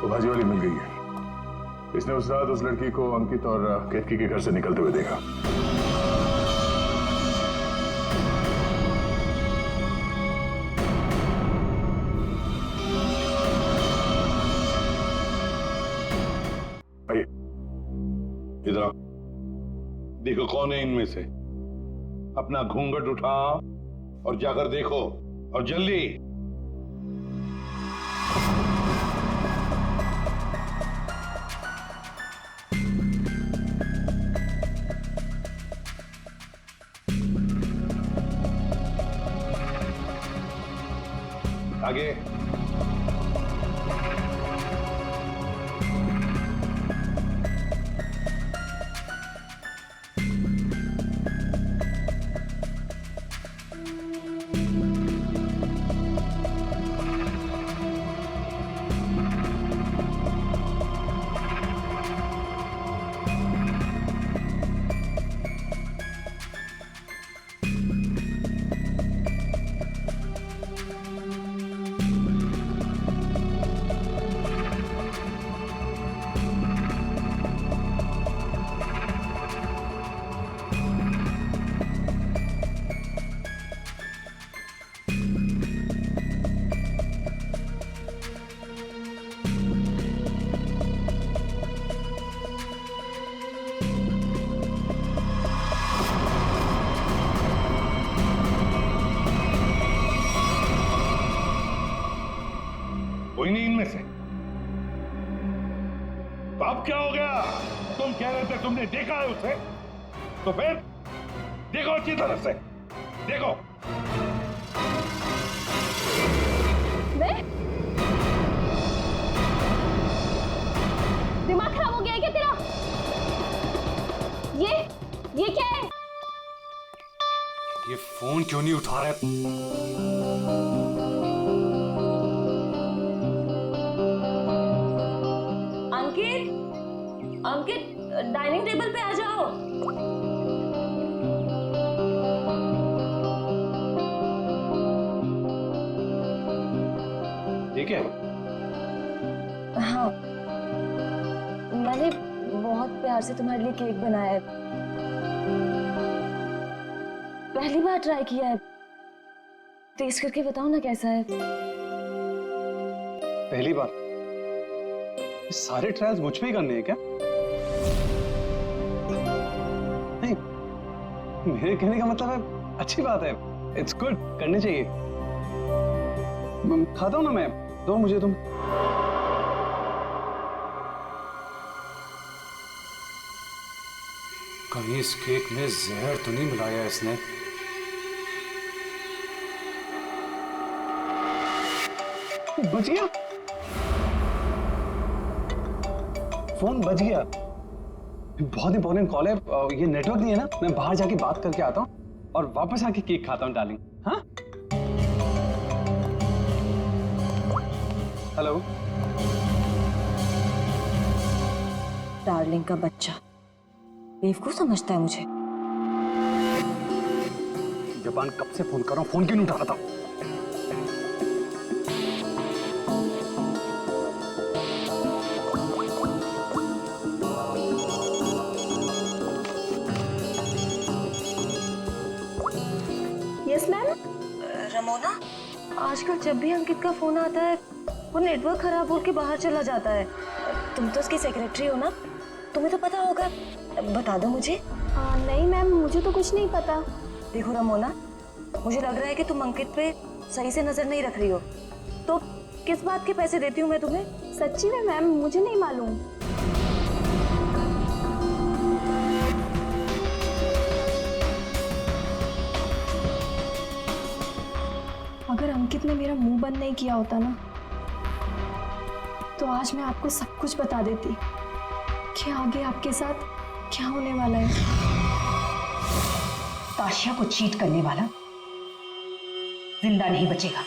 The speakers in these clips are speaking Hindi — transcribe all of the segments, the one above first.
वो भाजी वाली मिल गई है। इसने उस रात उस लड़की को अंकित और केतकी के घर से निकलते हुए देखा। आइए इधर आओ, देखो कौन है इनमें से। अपना घूंघट उठाओ और जाकर देखो, और जल्दी। आगे। कोई नहीं इनमें से। तो अब क्या हो गया? तुम कह रहे थे तुमने देखा है उसे, तो फिर देखो अच्छी तरह से देखो। मैं? दिमाग खराब हो गया है क्या तेरा? ये क्या है? ये फोन क्यों नहीं उठा रहा? अंकित, डाइनिंग टेबल पे आ जाओ। ठीक है। हाँ, मैंने बहुत प्यार से तुम्हारे लिए केक बनाया है। पहली बार ट्राई किया है, टेस्ट करके बताओ ना कैसा है। पहली बार? सारे ट्रायल्स मुझ पे ही करने हैं क्या? नहीं, मेरे कहने का मतलब है अच्छी बात है, इट्स गुड, करने चाहिए। खाता हूं ना मैं, दो मुझे तुम। कहीं इस केक में जहर तो नहीं मिलाया इसने? बच गया, फोन बच गया। बहुत इंपॉर्टेंट कॉल है, ये नेटवर्क नहीं है ना, मैं बाहर जाके बात करके आता हूँ और वापस आके केक खाता हूँ डार्लिंग। हाँ, हेलो। डार्लिंग का बच्चा बेवकूफ समझता है मुझे। जबान कब से फोन कर रहा हूँ, फोन क्यों नहीं उठा रहा था? Yes ma'am. रमोना, आजकल जब भी अंकित का फोन आता है वो नेटवर्क खराब बोल के बाहर चला जाता है। तुम तो उसकी सेक्रेटरी हो ना, तुम्हें तो पता होगा, बता दो मुझे। नहीं मैम, मुझे तो कुछ नहीं पता। देखो रमोना, मुझे लग रहा है कि तुम अंकित पे सही से नजर नहीं रख रही हो। तो किस बात के पैसे देती हूँ मैं तुम्हें? सच्ची में मैम, मुझे नहीं मालूम। अगर अंकित ने मेरा मुंह बंद नहीं किया होता ना, तो आज मैं आपको सब कुछ बता देती कि आगे आपके साथ क्या होने वाला है। ताशिया को चीट करने वाला जिंदा नहीं बचेगा।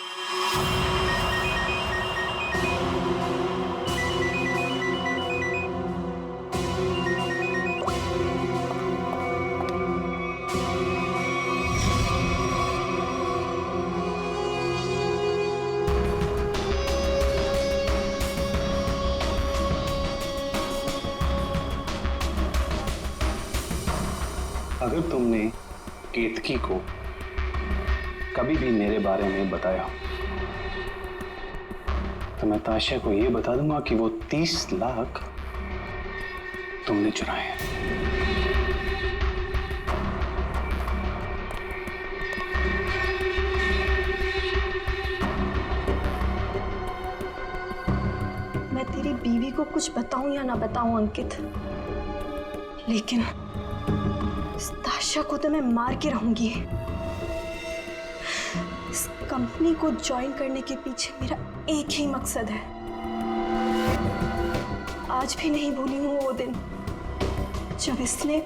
अगर तुमने केतकी को कभी भी मेरे बारे में बताया तो मैं ताशा को यह बता दूंगा कि वो 30 लाख तुमने चुराए हैं। मैं तेरी बीवी को कुछ बताऊं या ना बताऊं अंकित, लेकिन इस ताशा को तो मैं मार के रहूंगी। इस कंपनी को ज्वाइन करने के पीछे मेरा एक ही मकसद है। आज भी नहीं भूली हूं वो दिन जब इसने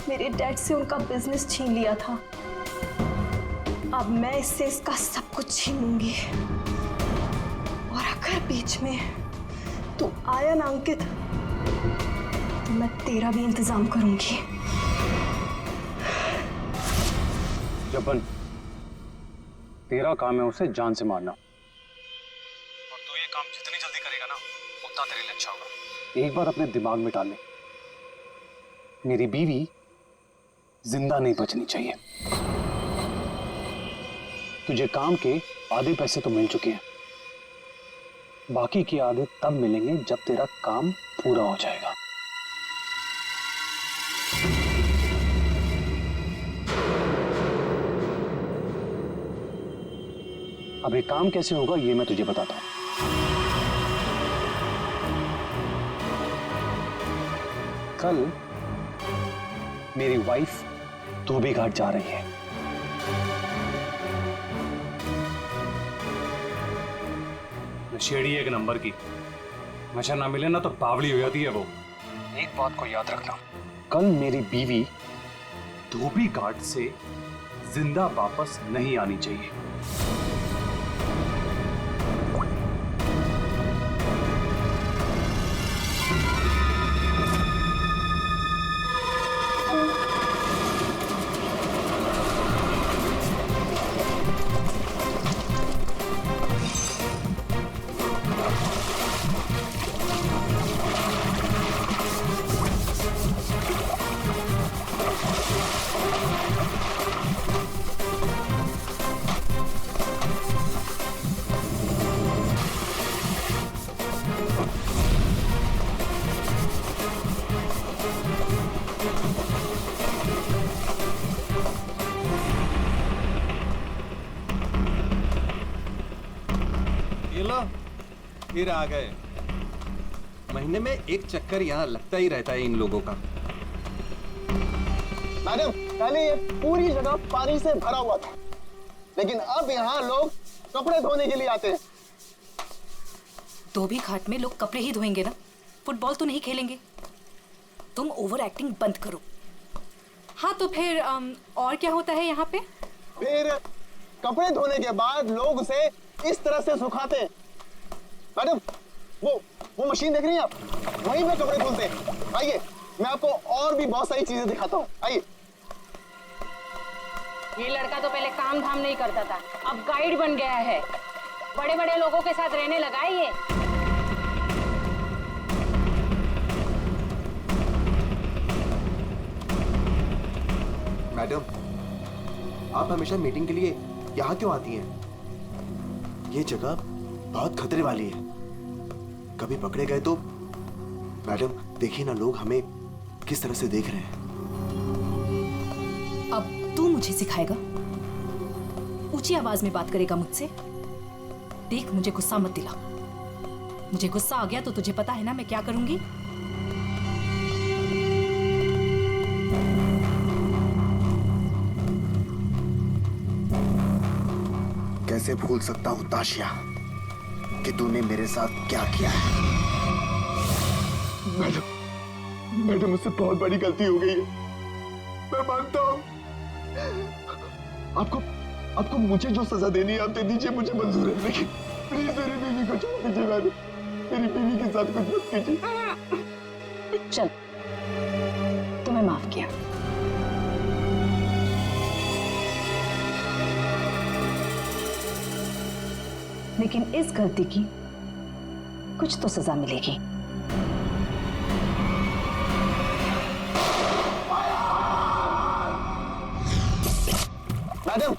मेरे डैड से उनका बिजनेस छीन लिया था। अब मैं इससे इसका सब कुछ छीन लूंगी। और अगर बीच में तू आया ना अंकित, तो मैं तेरा भी इंतजाम करूंगी। जबन तेरा काम है उसे जान से मारना, और तू ये काम जितनी जल्दी करेगा ना उतना तेरे लिए अच्छा होगा। एक बार अपने दिमाग में डाल ले, मेरी बीवी जिंदा नहीं बचनी चाहिए। तुझे काम के आधे पैसे तो मिल चुके हैं, बाकी के आधे तब मिलेंगे जब तेरा काम पूरा हो जाएगा। अब ये काम कैसे होगा ये मैं तुझे बताता हूं। कल मेरी वाइफ धोबी घाट जा रही है। नशेड़ी एक नंबर की, नशा ना मिले ना तो बावली हो जाती है वो। एक बात को याद रखना, कल मेरी बीवी धोबी घाट से जिंदा वापस नहीं आनी चाहिए। ये लो, फिर आ गए। महीने में एक चक्कर यहाँ लगता ही रहता है इन लोगों का। मैडम, पहले ये पूरी जगह पानी से भरा हुआ था, लेकिन अब यहाँ लोग कपड़े धोने के लिए आते हैं। धोबी घाट में लोग कपड़े ही धोएंगे ना, फुटबॉल तो नहीं खेलेंगे। तुम ओवर एक्टिंग बंद करो। हाँ तो फिर और क्या होता है यहाँ पे? फिर कपड़े धोने के बाद लोग उसे इस तरह से सुखाते हैं। मैडम, वो मशीन देख रही हैं आप? वहीं पे कपड़े धुलते हैं। आइए, मैं आपको और भी बहुत सारी चीजें दिखाता हूँ। आइए। ये लड़का तो पहले काम धाम नहीं करता था, अब गाइड बन गया है। बड़े बड़े लोगों के साथ रहने लगा है ये। मैडम, आप हमेशा मीटिंग के लिए यहाँ क्यों आती हैं? ये जगह बहुत खतरे वाली है, कभी पकड़े गए तो। मैडम देखिए ना, लोग हमें किस तरह से देख रहे हैं। अब तू मुझे सिखाएगा? ऊंची आवाज में बात करेगा मुझसे? देख, मुझे गुस्सा मत दिला। मुझे गुस्सा आ गया तो तुझे पता है ना मैं क्या करूंगी। कैसे भूल सकता हूँ ताशिया कि तूने मेरे साथ क्या किया है। मैडम मुझसे बहुत बड़ी गलती हो गई है, मैं मानता हूँ। आपको मुझे जो सजा देनी है आप दे दीजिए, मुझे मंजूर है, लेकिन प्लीज मेरी बीवी को छोड़ दीजिए। मैडम, मेरी बीवी के साथ कुछ मत कीजिए। चल, तुम्हें माफ किया। लेकिन इस गलती की कुछ तो सजा मिलेगी। मैडम,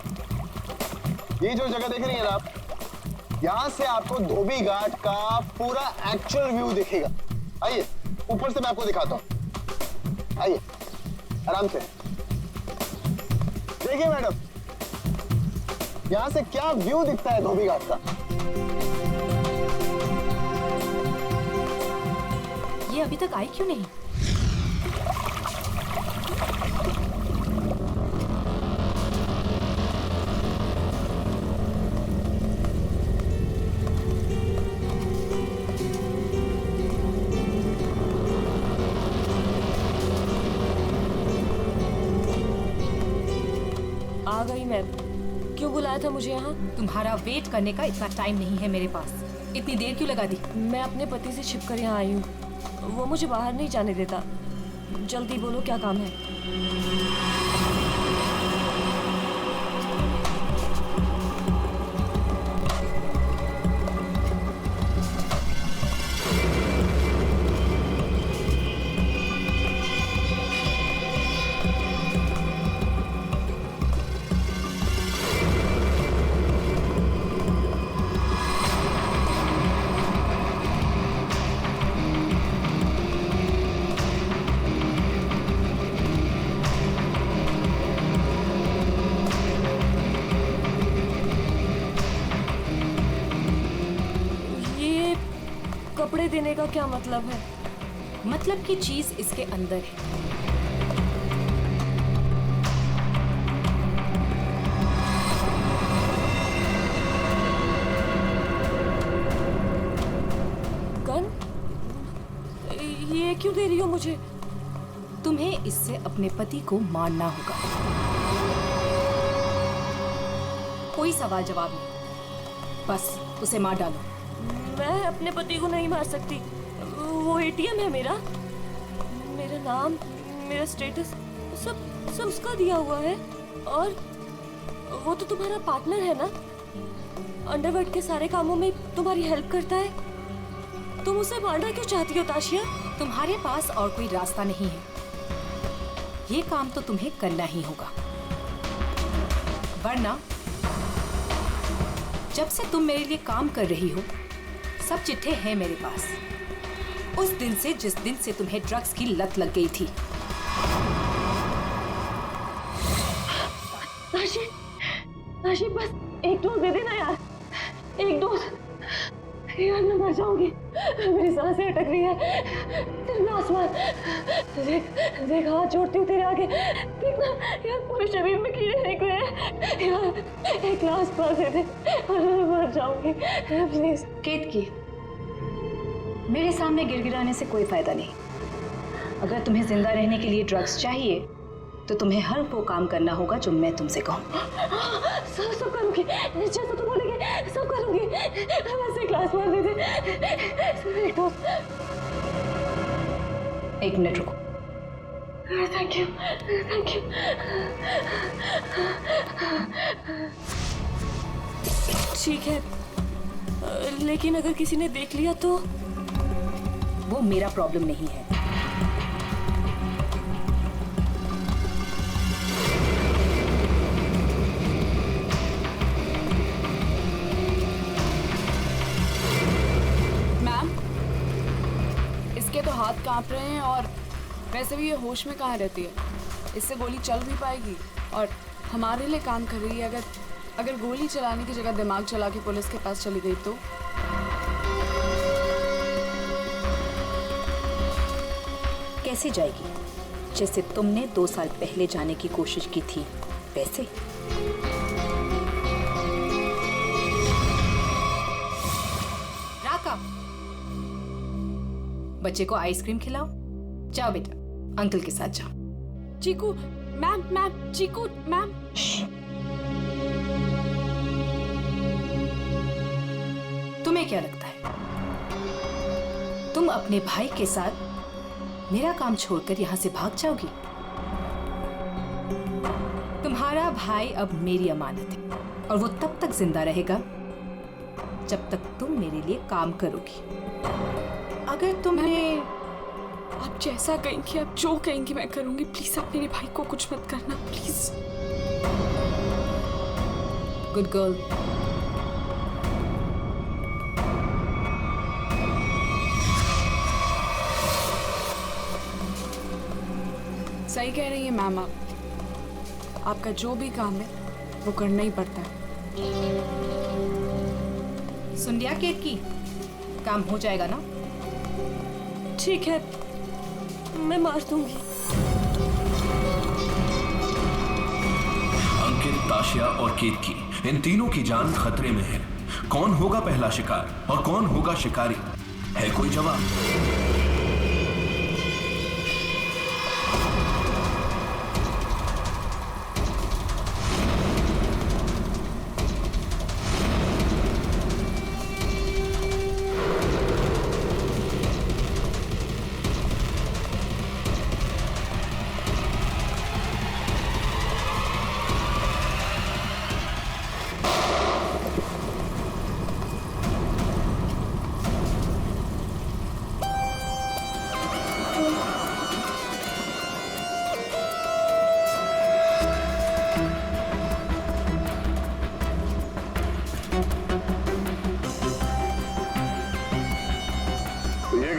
ये जो जगह देख रही हैं ना आप, यहाँ से आपको धोबी घाट का पूरा एक्चुअल व्यू दिखेगा। आइए ऊपर से मैं आपको दिखाता हूँ, आइए आराम से देखिए मैडम, यहाँ से क्या व्यू दिखता है धोबी घाट का। ये अभी तक आई क्यों नहीं? आ गई मैम। क्यों बुलाया था मुझे यहाँ? तुम्हारा वेट करने का इतना टाइम नहीं है मेरे पास। इतनी देर क्यों लगा दी? मैं अपने पति से छिपकर यहाँ आई हूँ, वो मुझे बाहर नहीं जाने देता। जल्दी बोलो क्या काम है? कपड़े देने का क्या मतलब है? मतलब की चीज इसके अंदर है। गन? ये क्यों दे रही हो मुझे? तुम्हें इससे अपने पति को मारना होगा। कोई सवाल जवाब नहीं, बस उसे मार डालो। मैं अपने पति को नहीं मार सकती। वो एटीएम है मेरा, मेरा नाम, मेरा स्टेटस सब उसका दिया हुआ है। और वो तो तुम्हारा पार्टनर है ना, अंडरवर्ल्ड के सारे कामों में तुम्हारी हेल्प करता है। तुम उसे मारना क्यों चाहती हो ताशिया? तुम्हारे पास और कोई रास्ता नहीं है, ये काम तो तुम्हें करना ही होगा, वरना जब से तुम मेरे लिए काम कर रही हो सब चिट्ठे हैं मेरे पास, उस दिन से जिस दिन से तुम्हें ड्रग्स की लत लग गई थी। ताशी बस एक डोज दे देना यार, एक डोज। यार मैं मर जाऊंगी, मेरी सांसें अटक रही है। तेरे आसमान देख हाथ जोड़ती हूँ तेरे आगे, देखना यार पूरे शरीर में कीड़े निकले हैं। यार एक ग्लास पास दे दे और मैं मर जाऊंगी प्लीज। केतकी, मेरे सामने गिड़गिड़ाने से कोई फायदा नहीं। अगर तुम्हें जिंदा रहने के लिए ड्रग्स चाहिए तो तुम्हें हर वो काम करना होगा जो मैं तुमसे कहूँ। सब करूंगी, जैसा तुम बोलेंगे सब करूंगी। वैसे क्लास मार दे दे। एक मिनट रुको। Thank you, thank you. ठीक है, लेकिन अगर किसी ने देख लिया तो? वो मेरा प्रॉब्लम नहीं है। मैम, इसके तो हाथ कांप रहे हैं और वैसे भी ये होश में कहाँ रहती है। इससे गोली चल भी पाएगी और हमारे लिए काम कर रही है। अगर गोली चलाने की जगह दिमाग चला के पुलिस के पास चली गई तो? कैसे जाएगी? जैसे तुमने 2 साल पहले जाने की कोशिश की थी वैसे। राका, बच्चे को आइसक्रीम खिलाओ। जाओ बेटा, अंकल के साथ जाओ। चीकू मैम, चीकू मैम। तुम्हें क्या लगता है तुम अपने भाई के साथ मेरा काम छोड़कर यहां से भाग जाओगी? तुम्हारा भाई अब मेरी अमानत है और वो तब तक जिंदा रहेगा जब तक तुम मेरे लिए काम करोगी। अगर तुम्हें आप जैसा कहेंगी, आप जो कहेंगी मैं करूंगी। प्लीज आप मेरे भाई को कुछ मत करना, प्लीज। Good girl. सही कह रही है मैम, आपका जो भी काम है वो करना ही पड़ता है। सुन लिया केतकी, काम हो जाएगा ना? ठीक है, मैं मार दूंगी। अंकित, ताशिया और केतकी, इन तीनों की जान खतरे में है। कौन होगा पहला शिकार और कौन होगा शिकारी? है कोई जवाब?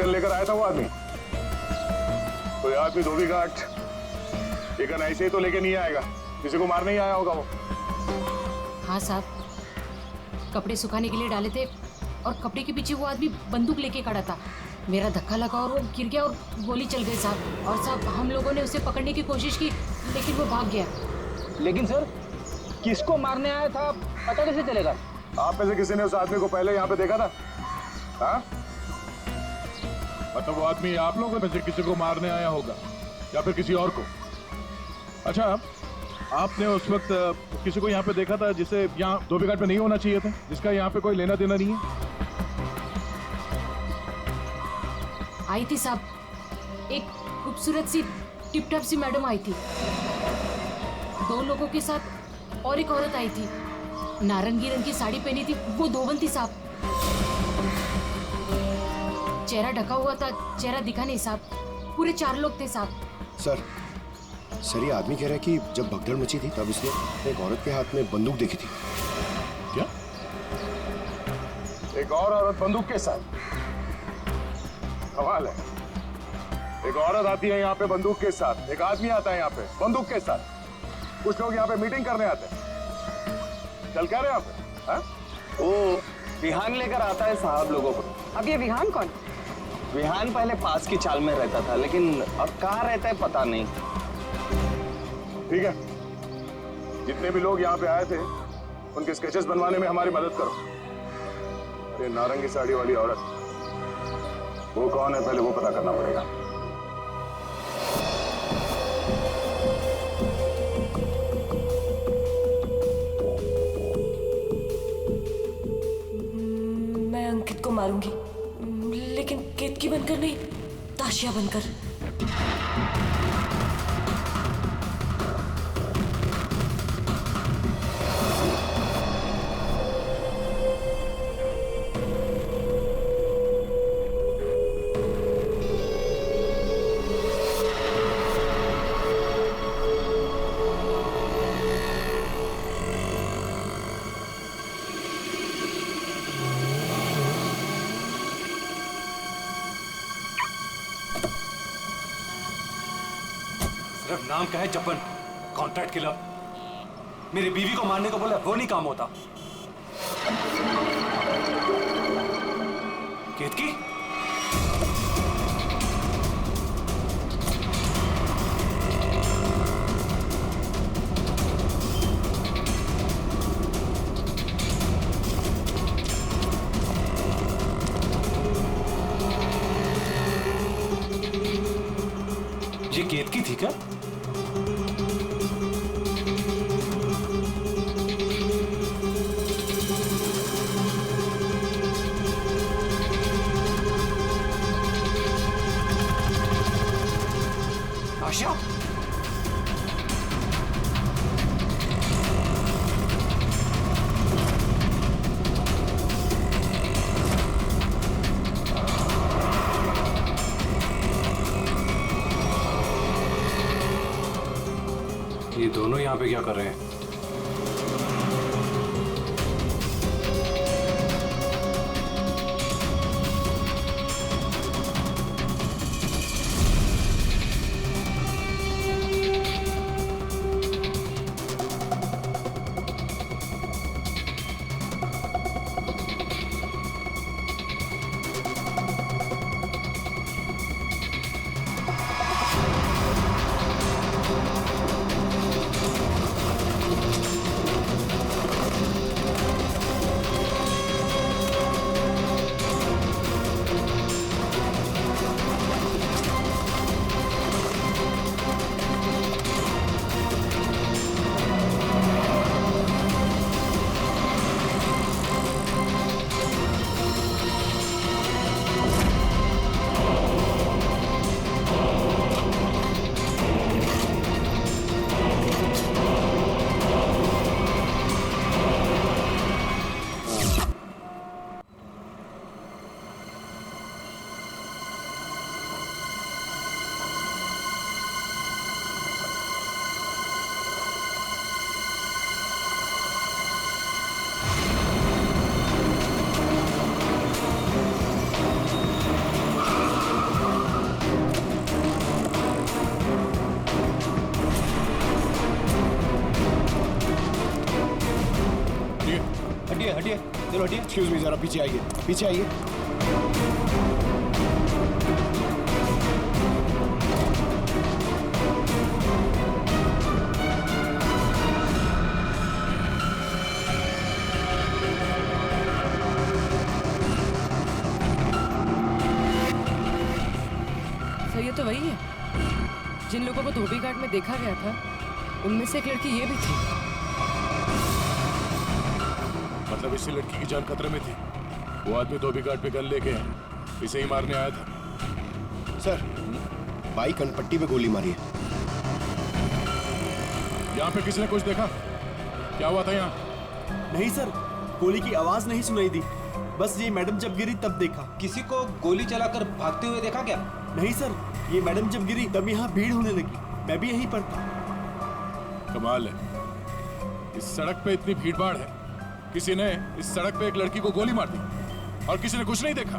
लेकर आया था वो आदमी। कोई आदमी धोबी घाट लेकिन ऐसे ही तो लेके नहीं आएगा, किसी को मारने ही आया होगा वो। हाँ साहब, कपड़े सुखाने के लिए डाले थे और कपड़े के पीछे वो आदमी बंदूक लेके खड़ा था। मेरा धक्का लगा और वो गिर गया और गोली चल गई साहब। और साहब हम लोगों ने उसे पकड़ने की कोशिश की लेकिन वो भाग गया। लेकिन सर, किसको मारने आया था पता कैसे चलेगा? आप में से किसी ने उस आदमी को पहले यहाँ पे देखा था? हाँ? मतलब वो आदमी आप लोगों में से किसी को मारने आया होगा या फिर किसी और को? अच्छा, आपने उस वक्त किसी को यहाँ पे देखा था जिसे यहाँ धोबी घाट पे नहीं होना चाहिए था, जिसका यहाँ पे कोई लेना देना नहीं है? आई थी साहब, एक खूबसूरत सी टिप टॉप सी मैडम आई थी, 2 लोगों के साथ और एक औरत आई थी, नारंगी रंग की साड़ी पहनी थी, वो धोबन थी साहब। चेहरा ढका हुआ था, चेहरा दिखा नहीं साहब। पूरे 4 लोग थे साहब। सर ये आदमी कह रहा है कि जब भगदड़ मची थी तब इसने एक औरत के हाथ में बंदूक देखी थी। क्या? एक और औरत बंदूक के साथ? कमाल है, एक औरत आती है यहाँ पे बंदूक के साथ, एक आदमी आता है यहाँ पे बंदूक के साथ। कुछ लोग यहाँ पे मीटिंग करने आते हैं। चल क्या रहे यहाँ पे? हाँ? वो विहान लेकर आता है साहब लोगों को। अब ये विहान कौन? विहान पहले पास की चाल में रहता था, लेकिन अब कहाँ रहता है पता नहीं। ठीक है, जितने भी लोग यहाँ पे आए थे उनके स्केचेस बनवाने में हमारी मदद करो। अरे नारंगी साड़ी वाली औरत, वो कौन है पहले वो पता करना पड़ेगा। मैं अंकित को मारूंगी, लेकिन केतकी बनकर नहीं, ताशिया बनकर। सिर्फ नाम का है जपन, कॉन्ट्रैक्ट किलर। मेरी बीवी को मारने को बोला वो नहीं काम होता। केतकी, ये केतकी थी क्या? आशिया, ये दोनों यहाँ पे क्या कर रहे हैं? चलो हटिए। एक्सक्यूज मी, जरा पीछे आइए, पीछे आइए। सर ये तो वही है जिन लोगों को धोबी घाट में देखा गया था, उनमें से एक लड़की ये भी थी। मतलब इसी लड़की की जान खतरे में थी। वो आदमी धोबी घाट पे गन लेके इसे ही मारने आया था। सर, बाई कनपट्टी पे गोली मारी है। यहाँ पे किसी ने कुछ देखा? क्या हुआ था यहाँ? नहीं सर, गोली की आवाज नहीं सुनाई दी, बस ये मैडम जब गिरी तब देखा। किसी को गोली चलाकर भागते हुए देखा क्या? नहीं सर, ये मैडम जब गिरी तब यहाँ भीड़ होने लगी, मैं भी यहीं पर था। कमाल है, इस सड़क पे इतनी भीड़ भाड़ है, किसी ने इस सड़क पे एक लड़की को गोली मार दी और किसी ने कुछ नहीं देखा।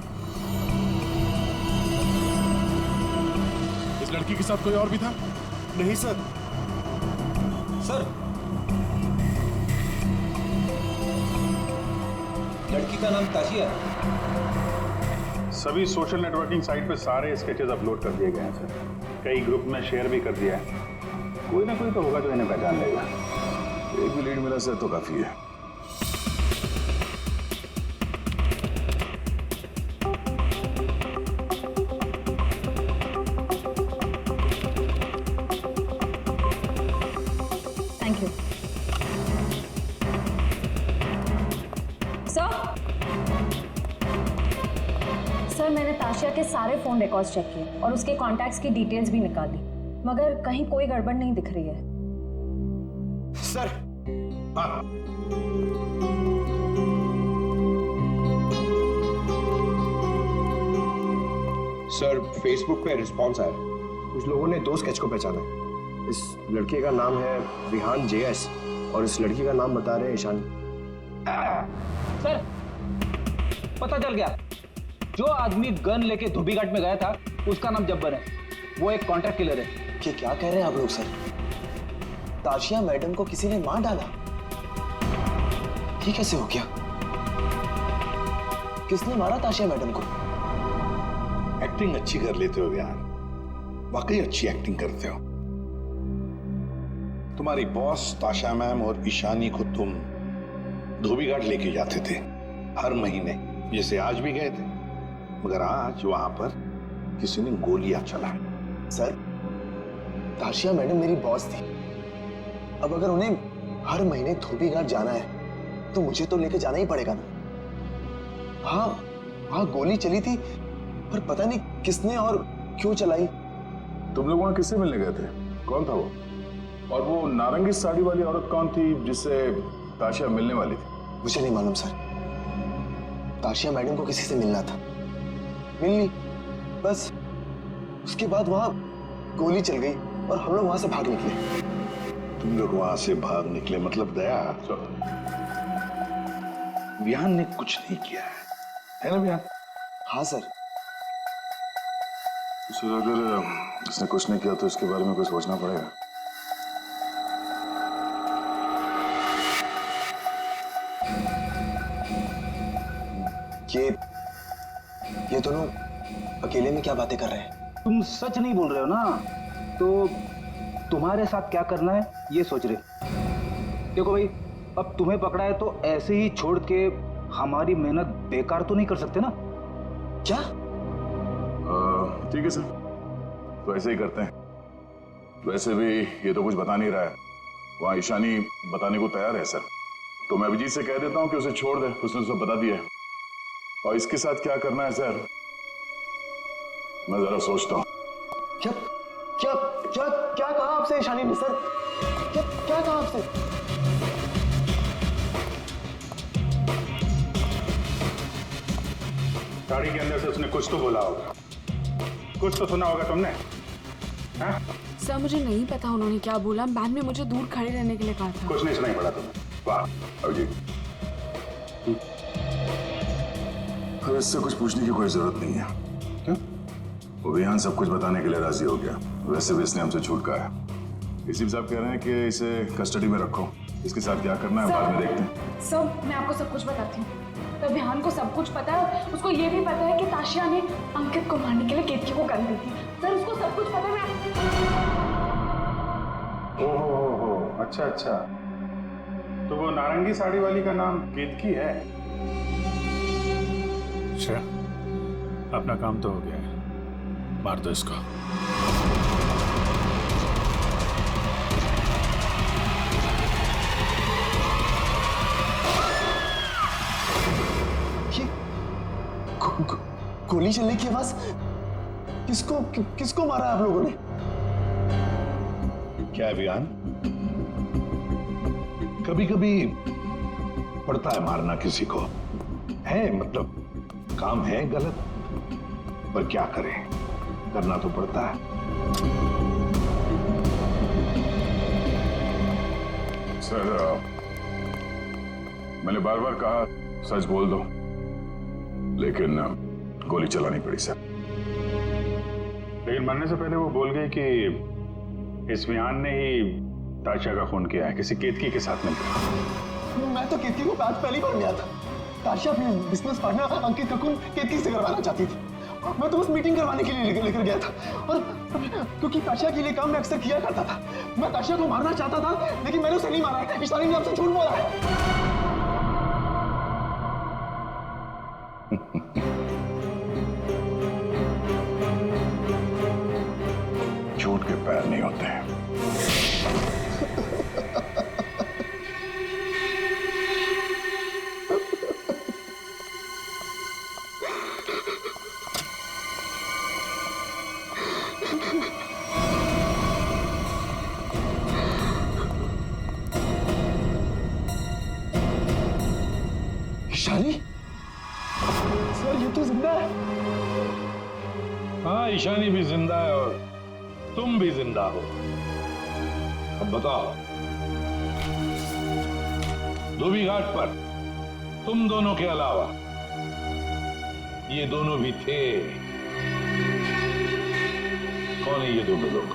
इस लड़की के साथ कोई और भी था? नहीं सर। सर, लड़की का नाम ताशिया है। सभी सोशल नेटवर्किंग साइट पे सारे स्केचेस अपलोड कर दिए गए हैं सर। कई ग्रुप में शेयर भी कर दिया है। कोई ना कोई तो होगा जो इन्हें पहचान लेगा। एक भी लीड मिला सर तो काफी है। थैंक यू सर, मैंने ताशिया के सारे फोन रिकॉर्ड्स चेक किए और उसके कॉन्टैक्ट्स की डिटेल्स भी निकाली, मगर कहीं कोई गड़बड़ नहीं दिख रही है। सर, हाँ। सर, फेसबुक पे रिस्पॉन्स आया। कुछ लोगों ने 2 स्केच को पहचाना है। इस लड़के का नाम है विहान JS और इस लड़की का नाम बता रहे हैं ईशानी। सर, पता चल गया, जो आदमी गन लेके धोबी घाट में गया था उसका नाम जब्बर है। वो एक कॉन्ट्रैक्ट किलर है। कि क्या कह रहे हैं आप लोग सर? ताशिया मैडम को किसी ने मार डाला? ये कैसे हो गया? किसने मारा ताशिया मैडम को? एक्टिंग अच्छी कर लेते हो यार, वाकई अच्छी एक्टिंग करते हो। तुम्हारी बॉस ताशा मैम और ईशानी को तुम धोबी घाट लेके जाते थे हर महीने, जैसे आज भी गए थे, मगर आज वहां पर किसी ने गोलियां चलाई। सर, ताशिया मैडम मेरी बॉस थी। अब अगर उन्हें हर महीने धोबी घाट जाना है तो मुझे तो लेके जाना ही पड़ेगा ना। हाँ, वहां गोली चली थी, पर पता नहीं किसने और क्यों चलाई। तुम लोग वहां किससे मिलने गए थे? कौन था वो? और वो नारंगी साड़ी वाली औरत कौन थी जिससे ताशिया मिलने वाली थी? मुझे नहीं मालूम सर। ताशिया मैडम को किसी से मिलना था, मिल ली, बस। उसके बाद वहां गोली चल गई और हम लोग वहां से भाग निकले। तुम लोग वहां से भाग निकले मतलब दया? विहान ने कुछ नहीं किया है ना विहान? हाँ सर। सर, अगर उसने कुछ नहीं किया तो इसके बारे में कुछ सोचना पड़ेगा। ये दोनों अकेले में क्या बातें कर रहे हैं? तुम सच नहीं बोल रहे हो ना, तो तुम्हारे साथ क्या करना है ये सोच रहे। देखो भाई, अब तुम्हें पकड़ा है तो ऐसे ही छोड़ के हमारी मेहनत बेकार तो नहीं कर सकते ना। क्या? ठीक है सर, तो ऐसे ही करते हैं। वैसे भी ये तो कुछ बता नहीं रहा है, वहां ईशानी बताने को तैयार है सर, तो मैं अभिजीत से कह देता हूं कि उसे छोड़ दे, उसने सब बता दिया है। और इसके साथ क्या करना है सर, मैं जरा सोचता हूं। क्या क्या क्या क्या कहा आपसे ईशानी ने सर? क्या क्या कहा आपसे? गाड़ी के अंदर से उसने कुछ तो बोला होगा, कुछ तो सुना होगा तुमने। हाँ? सर, मुझे नहीं पता उन्होंने क्या बोला। मैम ने मुझे दूर खड़े रहने के लिए कहा था। कुछ नहीं सुनाई पड़ा तुम्हें? वाह अभिजीत, अब इससे कुछ पूछने की कोई जरूरत नहीं है। क्यों? वो विहान सब कुछ बताने के लिए राजी हो गया। वैसे भी इसने हमसे छूट कहा है। इसी साहब कह रहे हैं कि इसे कस्टडी में रखो, इसके साथ क्या करना है बाद में देखते हैं। सर, मैं आपको सब कुछ बताती हूँ। तब विहान को सब कुछ पता है। उसको ये भी पता है कि ताशिया ने अंकित को मारने के लिए केतकी को गन दी थी। सर उसको सब कुछ पता है। ओहो, अच्छा अच्छा, तो वो नारंगी साड़ी वाली का नाम केतकी है। अच्छा, अपना काम तो हो गया है, मार दो इसको। गोली चलने की आवाज, किसको मारा आप लोगों ने? क्या विहान, कभी कभी पड़ता है मारना किसी को, है मतलब काम है गलत, पर क्या करें, करना तो पड़ता है। सर, मैंने बार बार कहा सच बोल दो, लेकिन गोली चलानी पड़ी सर। लेकिन मरने से पहले वो बोल गई कि इस विहान ने ही ताशिया का खून किया है, किसी केतकी के साथ मिलकर। मैं तो केतकी को आज पहली बार मिला था। ताशिया अपने बिजनेस पार्टनर अंकित का खून केतकी से करवाना चाहती थी। मैं तो बस मीटिंग करवाने के लिए लेकर गया था, और क्योंकि ताशिया के लिए काम मैं अक्सर किया करता था। मैं ताशिया को मारना चाहता था, लेकिन मैंने उसे नहीं मारा। इशानी ने आपसे झूठ बोला है। झूठ के पैर नहीं होते हैं। ईशानी, सर ये तो जिंदा है। हाँ, ईशानी भी जिंदा है और तुम भी जिंदा हो। अब बताओ, धोबी घाट पर तुम दोनों के अलावा ये दोनों भी थे। कौन है ये दोनों लोग?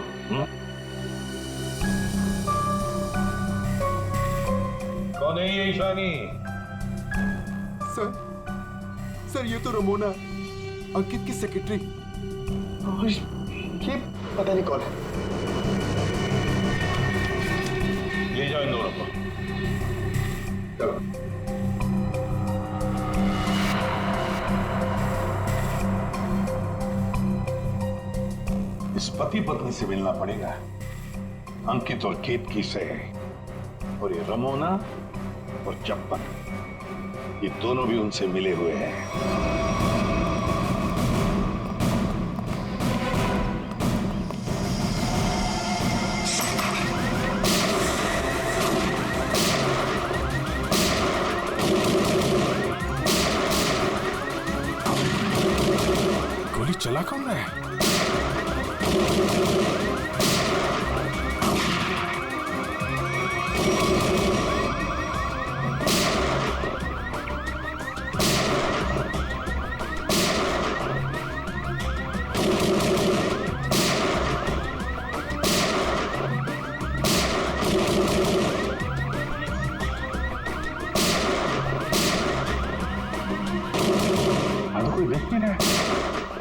कौन है ये ईशानी? सर ये तो रमोना, अंकित की सेक्रेटरी। ये पता नहीं कौन है। ले जाओ इन दोनों को। चलो। इस पति पत्नी से मिलना पड़ेगा, अंकित और केतकी से। और ये रमोना और चप्पन, ये दोनों भी उनसे मिले हुए हैं। गोली चला कौन है? कोई देख नहीं रहा,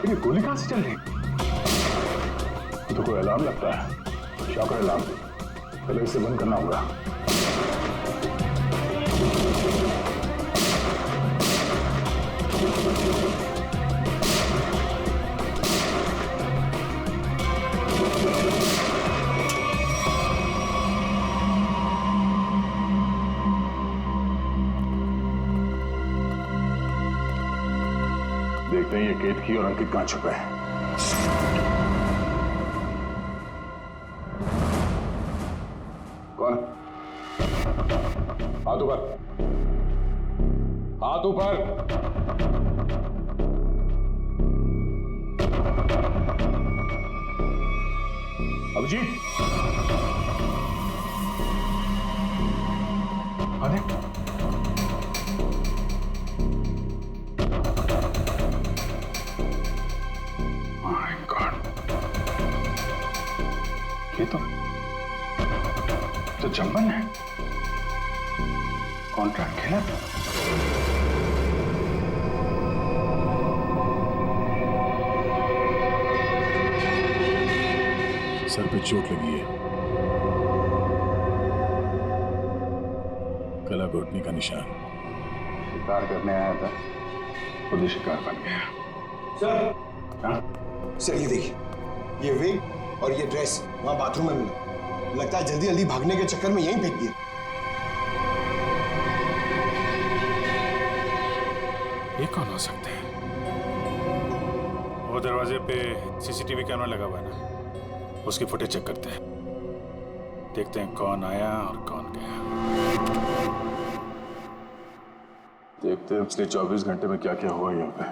ये गोली कहां से चल रही? तो कोई अलार्म लगता है, शॉकर अलार्म। पहले इसे बंद करना होगा। देखते हैं ये केतकी और अंकित कहां छुपे हैं। कौन? हाथ ऊपर, हाथ ऊपर। अभिजीत, अरे ये तो चंपन है। कॉन्ट्रैक्ट खेला था। सर पे चोट लगी है, गला घोटने का निशान। शिकार करने आया था, खुद ही शिकार बन गया। सर, हाँ? सर ये देखिए, ये विग और ये ड्रेस वहां बाथरूम में मिला। लगता है जल्दी जल्दी भागने के चक्कर में यहीं फेंक दिया। ये कौन हो सकते हैं? वो दरवाजे पे सीसीटीवी कैमरा लगा हुआ है ना, उसकी फुटेज चेक करते हैं, देखते हैं कौन आया और कौन गया। देखते हैं पिछले 24 घंटे में क्या क्या हुआ यहाँ पे।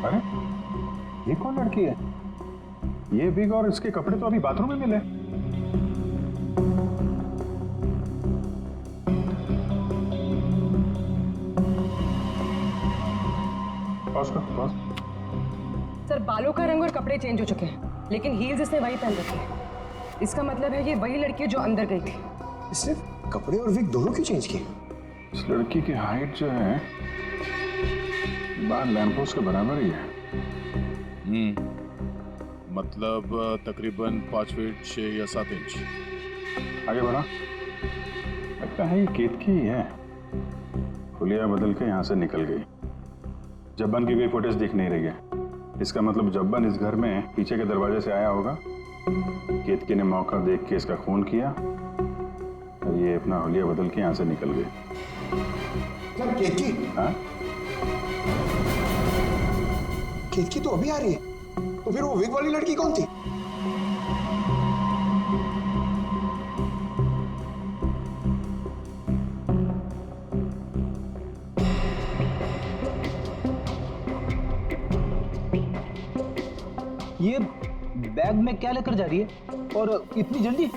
अरे ये कौन लड़की है? ये विग और इसके कपड़े तो अभी बाथरूम में मिले। सर, बालों का रंग और कपड़े चेंज हो चुके हैं, लेकिन हील्स इसने वही पहन रखे हैं। इसका मतलब है ये वही लड़की है जो अंदर गई थी। इसने कपड़े और विग दोनों क्यों चेंज किए? इस लड़की की हाइट जो है बाहर लैंपोस्ट के बराबर ही है। मतलब तकरीबन 5 फीट 6 या 7 इंच। आगे बढ़ा, लगता है ये केतकी ही है। हुलिया बदल के यहाँ से निकल गई। जब्बन की कोई फुटेज दिख नहीं रही है। इसका मतलब जब्बन इस घर में पीछे के दरवाजे से आया होगा। केतकी ने मौका देख के इसका खून किया और ये अपना हुलिया बदल के यहाँ से निकल गई। सर, केतकी? हाँ? केतकी तो अभी आ रही है, तो फिर वो विग वाली लड़की कौन थी? ये बैग में क्या लेकर जा रही है और इतनी जल्दी?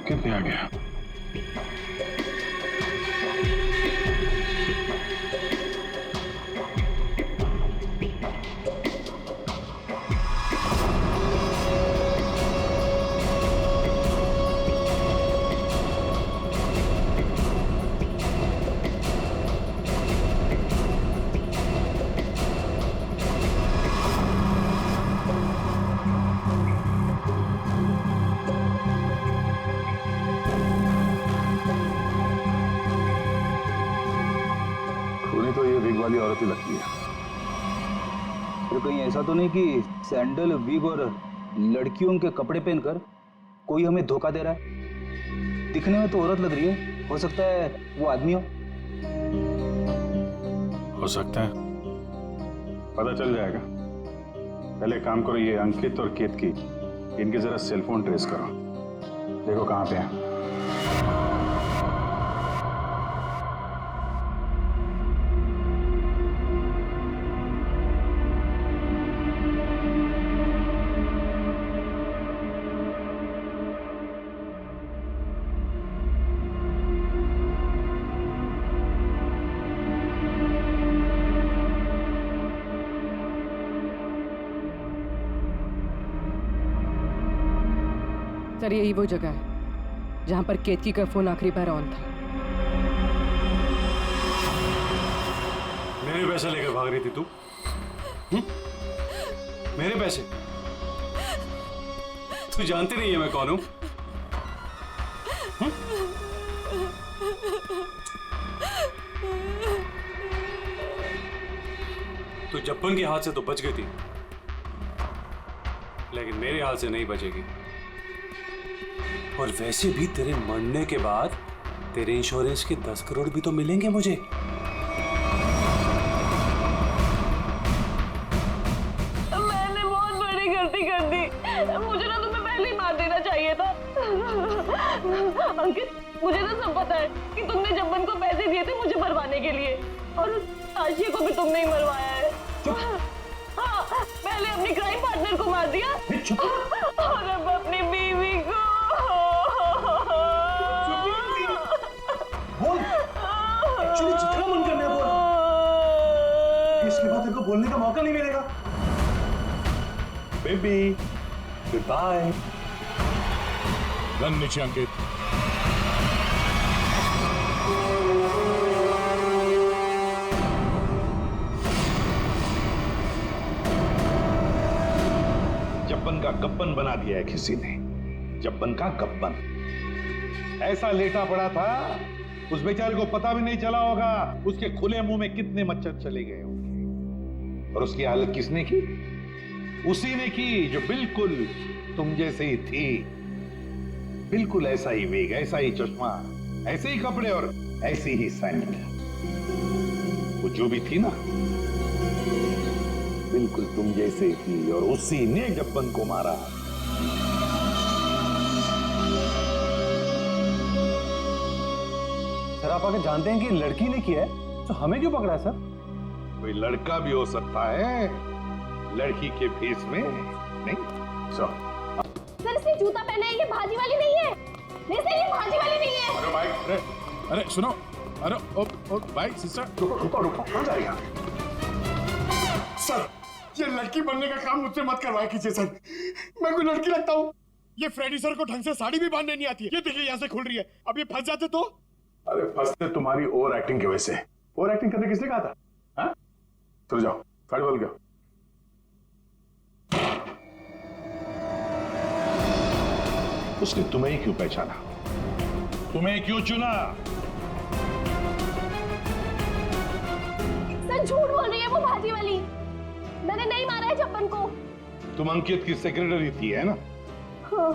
कितने आ गया? तो ये विग वाली औरत ही लगती है। तो कहीं ऐसा तो नहीं कि सैंडल, विग और लड़कियों के कपड़े पहनकर कोई हमें धोखा दे रहा है? दिखने में तो औरत लग रही है, हो सकता है वो आदमी हो सकता है, पता चल जाएगा। पहले काम करो, ये अंकित और केतकी, इनके जरा सेलफोन ट्रेस करो, देखो कहाँ पे हैं। सर, यही वो जगह है जहां पर केतकी का फोन आखिरी बार ऑन था। मेरे पैसे लेकर भाग रही थी तू? मेरे पैसे? तू जानती नहीं है मैं कौन हूं? तू जब्बन के हाथ से तो बच गई थी, लेकिन मेरे हाथ से नहीं बचेगी। और वैसे भी तेरे मरने के बाद तेरे इंश्योरेंस के 10 करोड़ भी तो मिलेंगे मुझे। मैंने बहुत बड़ी गलती कर दी, मुझे ना तुम्हें पहले ही मार देना चाहिए था। अंकित, मुझे ना सब पता है कि तुमने जब्बन को पैसे दिए थे मुझे मरवाने के लिए, और उस आशिया को भी तुमने ही मरवाया है। हाँ, पहले अपनी क्राइम पार्टनर को मार दिया और अब अपनी बीवी को। Baby good bye. गन नीचे अंकित। जब्बन का गब्बन बना दिया है किसी ने, जब्बन का गब्बन। ऐसा लेटा पड़ा था उस बेचारे को पता भी नहीं चला होगा उसके खुले मुंह में कितने मच्छर चले गए होंगे। और उसकी हालत किसने की? उसी ने की जो बिल्कुल तुम जैसे ही थी, बिल्कुल ऐसा ही वेग, ऐसा ही चश्मा, ऐसे ही कपड़े और ऐसी ही सैंडल। वो जो भी थी ना, बिल्कुल तुम जैसे थी और उसी ने जब्बन को मारा। सर आप आगे जानते हैं कि लड़की ने किया है तो हमें क्यों पकड़ा है सर? कोई लड़का भी हो सकता है लड़की के फेस में, नहीं? सर इसने जूता पहना है, ये भाजी वाली नहीं है। नहीं सर ये भाजी वाली नहीं है। अरे भाई, अरे सुनो, अरे ओ भाई सिस्टर, रुको कहाँ जाएगा? सर ये लड़की बनने का काम मुझसे मत करवाया कीजिए सर, मैं कोई लड़की लगता हूँ? ये फ्रेडी सर को ढंग से साड़ी भी बांधने नहीं आती है। ये देखिए यहाँ से खुल रही है, अब ये फंस जाते तो? अरे फंसते तुम्हारी ओवर एक्टिंग की वजह से। ओवर एक्टिंग करने किसने कहा था? हाँ? चलो जाओ, साड़ी बोल गया। उसने तुम्हें क्यों पहचाना? तुम्हें क्यों चुना? सर झूठ बोल रही है वो भाजी वाली, मैंने नहीं मारा है जब्बन को। तुम अंकित की सेक्रेटरी थी है ना? हाँ।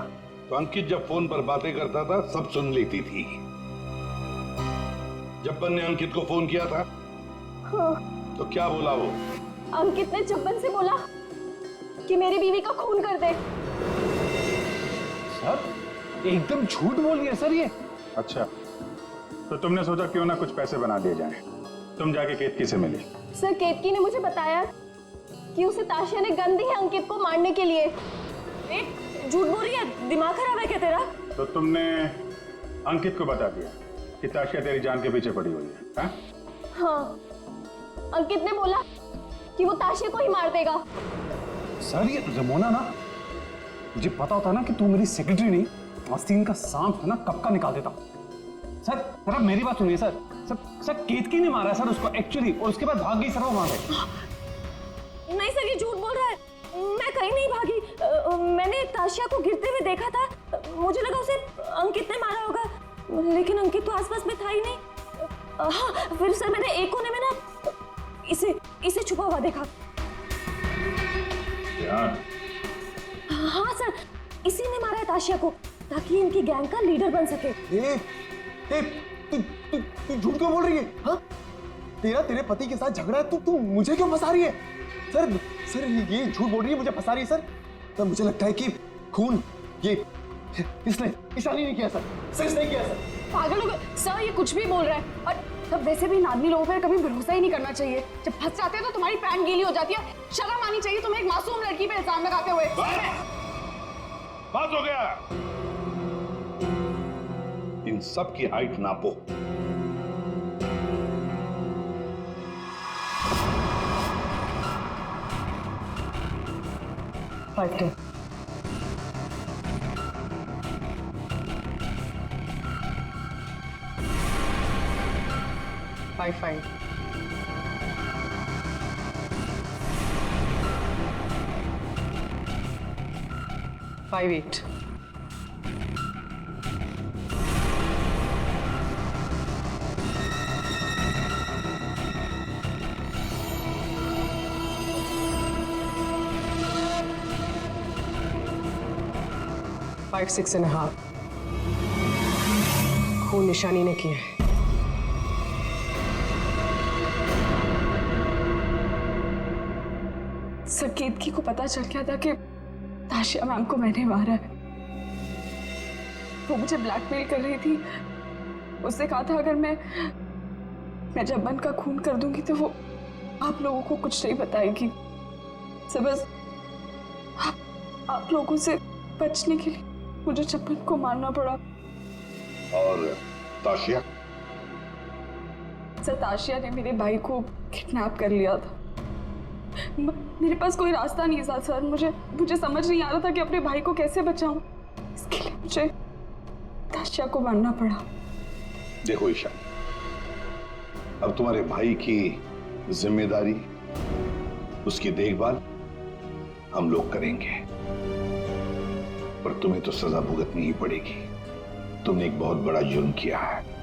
तो अंकित जब फोन पर बातें करता था सब सुन लेती थी। जब्बन ने अंकित को फोन किया था? हाँ। तो क्या बोला वो? अंकित ने जब्बन से बोला कि मेरी बीवी का खून कर दे। सर एकदम झूठ बोल रही है सर ये। अच्छा तो तुमने सोचा क्यों ना कुछ पैसे बना दिए जाएं। तुम जाके केतकी से मिली? सर केतकी ने मुझे बताया कि उसे ताशिया ने गन दी है अंकित को मारने के लिए। झूठ बोल रही है, दिमाग खराब है क्या तेरा? तो तुमने अंकित को बता दिया कि ताशिया तेरी जान के पीछे पड़ी हुई है? हाँ? हाँ, अंकित ने बोला कि वो ताशिया को ही मार देगा। सर ये रमोना ना, मुझे पता होता ना कि तू मेरी सेक्रेटरी नहीं, आस्तीन का सांप है ना, कब का निकाल देता। सर सर आप मेरी बात सुनिए सर। सर केतकी ने मारा है सर उसको एक्चुअली, और उसके बाद भाग गई सर वो वहां से। नहीं सर ये झूठ बोल रहा है, मैं कहीं नहीं भागी। मैंने ताशिया को गिरते हुए देखा था, मुझे लगा उसे अंकित ने मारा होगा, लेकिन अंकित तो आसपास में था ही नहीं। हाँ फिर सर मैंने एक कोने में ना इसे छुपा हुआ देखा। हाँ सर इसी ने मारा है ताशिया को ताकि इनकी गैंग का लीडर बन सके। तू झूठ क्यों बोल रही है? हाँ? तेरे पति के साथ झगड़ा है, तू मुझे क्यों फंसा रही है? सर ये झूठ बोल रही है, मुझे फंसा रही है सर। मुझे लगता है कि खून ये इसने ईशानी ने किया सर इसने किया सर। पागल हो गए सर, ये कुछ भी बोल रहा है। और तब वैसे भी नादनी लोगों पर कभी भरोसा ही नहीं करना चाहिए। जब फंस जाते हैं तो तुम्हारी पैंट गीली हो जाती है। शर्म आनी चाहिए तुम्हें एक मासूम लड़की पे इल्जाम लगाते हुए। बस हो गया, इन सब की हाइट नापो। फाइव 5 8 5 6.5 खून निशानी ने किया है। सर केतकी को पता चल गया था कि ताशिया मैम को मैंने मारा है। वो मुझे ब्लैकमेल कर रही थी। उसने कहा था अगर मैं जब्बन का खून कर दूंगी तो वो आप लोगों को कुछ नहीं बताएगी। सर बस आप लोगों से बचने के लिए मुझे जब्बन को मारना पड़ा। और ताशिया? सर ताशिया ने मेरे भाई को किडनैप कर लिया था। मेरे पास कोई रास्ता नहीं था सर। मुझे समझ नहीं आ रहा था कि अपने भाई को कैसे बचाऊं। इसके लिए मुझे ताशिया को मारना पड़ा। देखो ईशा, अब तुम्हारे भाई की जिम्मेदारी, उसकी देखभाल हम लोग करेंगे, पर तुम्हें तो सजा भुगतनी ही पड़ेगी। तुमने एक बहुत बड़ा जुर्म किया है।